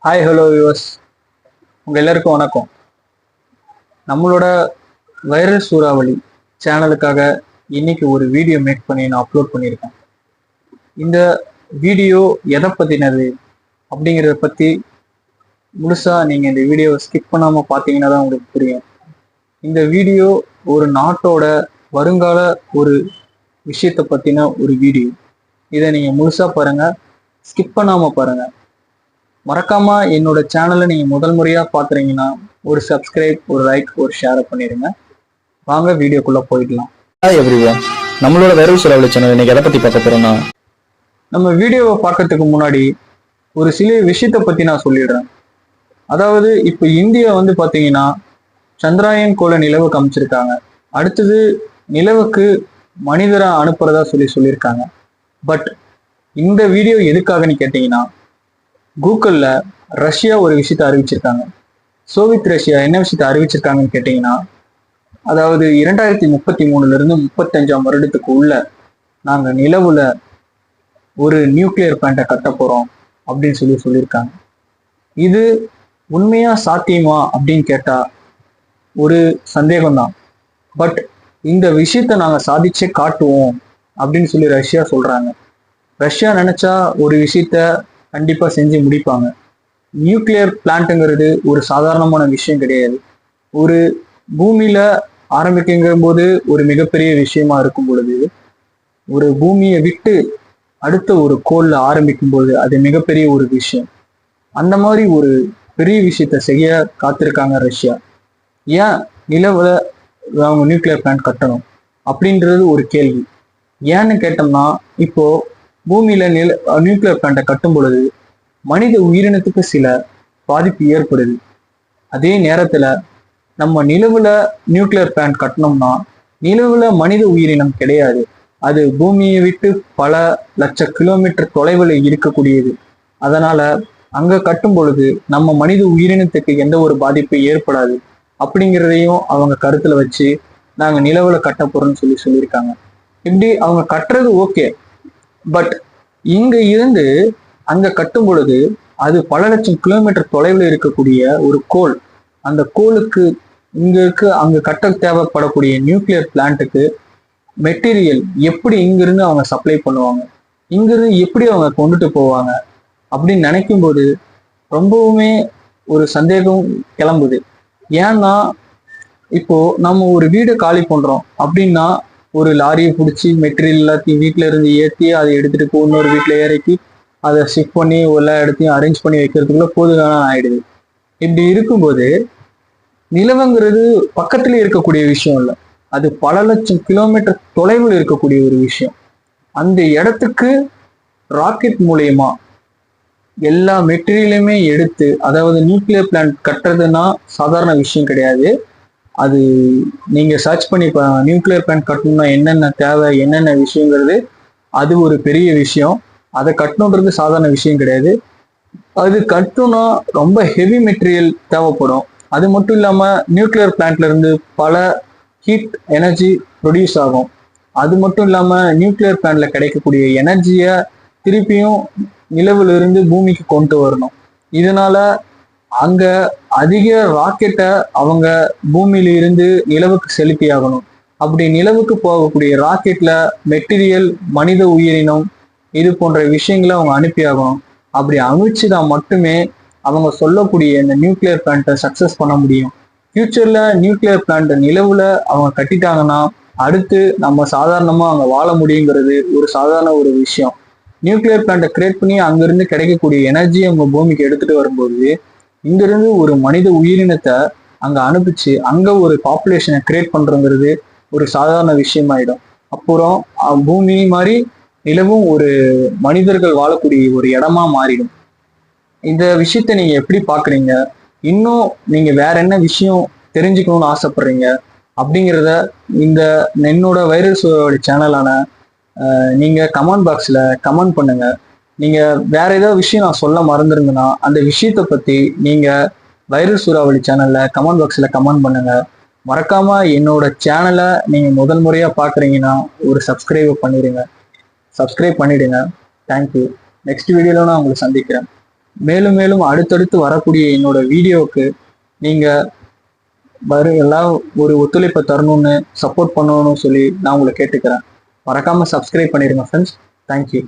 Hi hello viewers, உங்கள் எல்லாருக்கும் வணக்கம். நம்மளோட வைரல் சூறாவளி சேனலுக்காக இன்னைக்கு ஒரு வீடியோ மேக் பண்ணி நான் அப்லோட் பண்ணியிருக்கேன். இந்த வீடியோ எதை பற்றினது அப்படிங்கிறத பற்றி முழுசாக நீங்கள் இந்த வீடியோவை ஸ்கிப் பண்ணாமல் பார்த்தீங்கன்னா தான் உங்களுக்கு புரியும். இந்த வீடியோ ஒரு நாட்டோட வருங்கால ஒரு விஷயத்தை பற்றின ஒரு வீடியோ. இதை நீங்கள் முழுசாக பாருங்கள், ஸ்கிப் பண்ணாமல் பாருங்கள். மறக்காம என்னோட சேனலை நீங்க முதல் முறையா பாக்குறீங்கன்னா ஒரு சப்ஸ்கிரைப், ஒரு லைக், ஒரு ஷேர் பண்ணிடுங்க. வாங்க வீடியோக்குள்ள போயிடலாம். ஹாய் எவ்ரிவன், நம்மளோட வைரல் சூறாவளி சேனல் இன்னைக்கு எதை பத்தி பார்க்க போறோம்னா, நம்ம வீடியோவை பார்க்கறதுக்கு முன்னாடி ஒரு சில விஷயத்த பத்தி நான் சொல்லிடுறேன். அதாவது இப்ப இந்தியா பாத்தீங்கன்னா சந்திராயன் கோள நிலவுக்கு அமைச்சிருக்காங்க. அடுத்தது நிலவுக்கு மனிதரை அனுப்புறதா சொல்லியிருக்காங்க. பட் இந்த வீடியோ எதுக்காகன்னு கேட்டீங்கன்னா, கூகுள்ல ரஷ்யா ஒரு விஷயத்த அறிவிச்சிருக்காங்க. சோவியத் ரஷ்யா என்ன விஷயத்த அறிவிச்சிருக்காங்கன்னு கேட்டீங்கன்னா, அதாவது 2033 இருந்து 35 வருடத்துக்கு உள்ள நாங்க நிலவுல ஒரு நியூக்ளியர் பிளான்ட்டை கட்ட போறோம் அப்படின்னு சொல்லியிருக்காங்க. இது உண்மையா சாத்தியமா அப்படின்னு கேட்டா ஒரு சந்தேகம்தான். பட் இந்த விஷயத்த நாங்க சாதிச்சே காட்டுவோம் அப்படின்னு ரஷ்யா சொல்றாங்க. ரஷ்யா நினைச்சா ஒரு விஷயத்த கண்டிப்பா செஞ்சு முடிப்பாங்க. நியூக்ளியர் பிளான்ட்டுங்கிறது ஒரு சாதாரணமான விஷயம் கிடையாது. ஒரு பூமியில ஆரம்பிக்குங்கிற போது ஒரு மிகப்பெரிய விஷயமா இருக்கும் பொழுது, ஒரு பூமியை விட்டு அடுத்த ஒரு கோள்ல ஆரம்பிக்கும் போது அது மிகப்பெரிய ஒரு விஷயம். அந்த மாதிரி ஒரு பெரிய விஷயத்த செய்ய காத்திருக்காங்க ரஷ்யா. ஏன் நிலவுல அவங்க நியூக்ளியர் பிளான்ட் கட்டணும் அப்படின்றது ஒரு கேள்வி. ஏன்னு கேட்டோம்னா, இப்போ பூமியில நியூக்ளியர் பிளான்ட்டை கட்டும் பொழுது மனித உயிரினத்துக்கு சில பாதிப்பு ஏற்படுது. அதே நேரத்துல நம்ம நிலவுல நியூக்ளியர் பிளான்ட் கட்டணும்னா நிலவுல மனித உயிரினம் கிடையாது. அது பூமியை விட்டு பல லட்ச கிலோமீட்டர் தொலைவில் இருக்கக்கூடியது. அதனால அங்க கட்டும் பொழுது நம்ம மனித உயிரினத்துக்கு எந்த ஒரு பாதிப்பு ஏற்படாது அப்படிங்கிறதையும் அவங்க கருத்துல வச்சு நாங்க நிலவுல கட்ட போறோம்னு சொல்லியிருக்காங்க. இப்படி அவங்க கட்டுறது ஓகே. பட் இங்க இருந்து அங்க கட்டும் பொழுது அது பல லட்சம் கிலோமீட்டர் தொலைவில் இருக்கக்கூடிய ஒரு கோள். அந்த கோளுக்கு அங்க கட்ட தேவைப்படக்கூடிய நியூக்ளியர் பிளான்ட்டுக்கு மெட்டீரியல் எப்படி இங்கிருந்து அவங்க சப்ளை பண்ணுவாங்க, இங்கிருந்து எப்படி அவங்க கொண்டுட்டு போவாங்க அப்படின்னு நினைக்கும் போது ரொம்பவுமே ஒரு சந்தேகம் கிளம்புது. ஏன்னா இப்போ நம்ம ஒரு வீடை காலி பண்றோம் அப்படின்னா ஒரு லாரியை பிடிச்சி மெட்டீரியல் எல்லாத்தையும் வீட்டுல இருந்து ஏற்றி அதை எடுத்துட்டு போய் இன்னொரு வீட்டுல இறக்கி அதை ஷிஃப்ட் பண்ணி எல்லா இடத்தையும் அரேஞ்ச் பண்ணி வைக்கிறதுக்குள்ள போதுகான ஆயிடுது. இப்படி இருக்கும்போது நிலவுங்கிறது பக்கத்துல இருக்கக்கூடிய விஷயம் இல்லை, அது பல லட்சம் கிலோமீட்டர் தொலைவில் இருக்கக்கூடிய ஒரு விஷயம். அந்த இடத்துக்கு ராக்கெட் மூலயமா எல்லா மெட்டீரியலுமே எடுத்து, அதாவது நியூக்ளியர் பிளான்ட் கட்டுறதுன்னா சாதாரண விஷயம் கிடையாது. அது நீங்க சர்ச் பண்ணி நியூக்ளியர் பிளான்ட் கட்டணும்னா என்னென்ன தேவை, என்னென்ன விஷயங்கிறது அது ஒரு பெரிய விஷயம். அதை கட்டணுன்றது சாதாரண விஷயம் கிடையாது. அது கட்டணும்னா ரொம்ப ஹெவி மெட்டீரியல் தேவைப்படும். அது மட்டும் இல்லாம நியூக்ளியர் பிளான்ட்ல இருந்து பல ஹீட் எனர்ஜி ப்ரொடியூஸ் ஆகும். அது மட்டும் இல்லாம நியூக்ளியர் பிளான்ட்ல கிடைக்கக்கூடிய எனர்ஜியை திருப்பியும் நிலவுல இருந்து பூமிக்கு கொண்டு வரணும். இதனால அங்க அதிக ராக்கெட்டை அவங்க பூமியில இருந்து நிலவுக்கு செலுத்தி ஆகணும். அப்படி நிலவுக்கு போகக்கூடிய ராக்கெட்ல மெட்டீரியல், மனித உயிரினம், இது போன்ற விஷயங்களை அவங்க அனுப்பி ஆகணும். அப்படி அனுப்பிச்சுதான் மட்டுமே அவங்க சொல்லக்கூடிய இந்த நியூக்ளியர் பிளான்ட்டை சக்சஸ் பண்ண முடியும். ஃபியூச்சர்ல நியூக்ளியர் பிளான்ட் நிலவுல அவங்க கட்டிட்டாங்கன்னா அடுத்து நம்ம சாதாரணமா அங்க வாழ முடியுங்கிறது ஒரு சாதாரண ஒரு விஷயம். நியூக்ளியர் பிளான்ட்டை கிரியேட் பண்ணி அங்கிருந்து கிடைக்கக்கூடிய எனர்ஜியை அவங்க பூமிக்கு எடுத்துட்டு வரும்போது இங்கிருந்து ஒரு மனித உயிரினத்தை அங்க அனுப்பிச்சு அங்க ஒரு பாப்புலேஷனை கிரியேட் பண்றோங்கிறது ஒரு சாதாரண விஷயமாயிடும். அப்புறம் பூமி மாதிரி நிலவும் ஒரு மனிதர்கள் வாழக்கூடிய ஒரு இடமா மாறிடும். இந்த விஷயத்த நீங்க எப்படி பாக்குறீங்க? இன்னும் நீங்க வேற என்ன விஷயம் தெரிஞ்சுக்கணும்னு ஆசைப்படுறீங்க அப்படிங்கிறத இந்த என்னோட வைரல் சேனலான நீங்க கமெண்ட் பாக்ஸ்ல கமெண்ட் பண்ணுங்க. நீங்க வேற ஏதாவது விஷயம் நான் சொல்ல மறந்துருந்தேன்னா அந்த விஷயத்த பத்தி நீங்க வைரல் சூறாவளி சேனல்ல கமெண்ட் பாக்ஸ்ல கமெண்ட் பண்ணுங்க. மறக்காம என்னோட சேனலை நீங்க முதல் முறையா பாக்குறீங்கன்னா ஒரு சப்ஸ்கிரைப் பண்ணிடுங்க. தேங்க்யூ. நெக்ஸ்ட் வீடியோல நான் உங்களை சந்திக்கிறேன். மேலும் மேலும் அடுத்தடுத்து வரக்கூடிய என்னோட வீடியோவுக்கு நீங்கள் எல்லாம் ஒரு ஒத்துழைப்பை தரணும்னு சப்போர்ட் பண்ணணும்னு சொல்லி நான் உங்களை கேட்டுக்கிறேன். மறக்காமல் சப்ஸ்கிரைப் பண்ணிடுங்க ஃப்ரெண்ட்ஸ். தேங்க்யூ.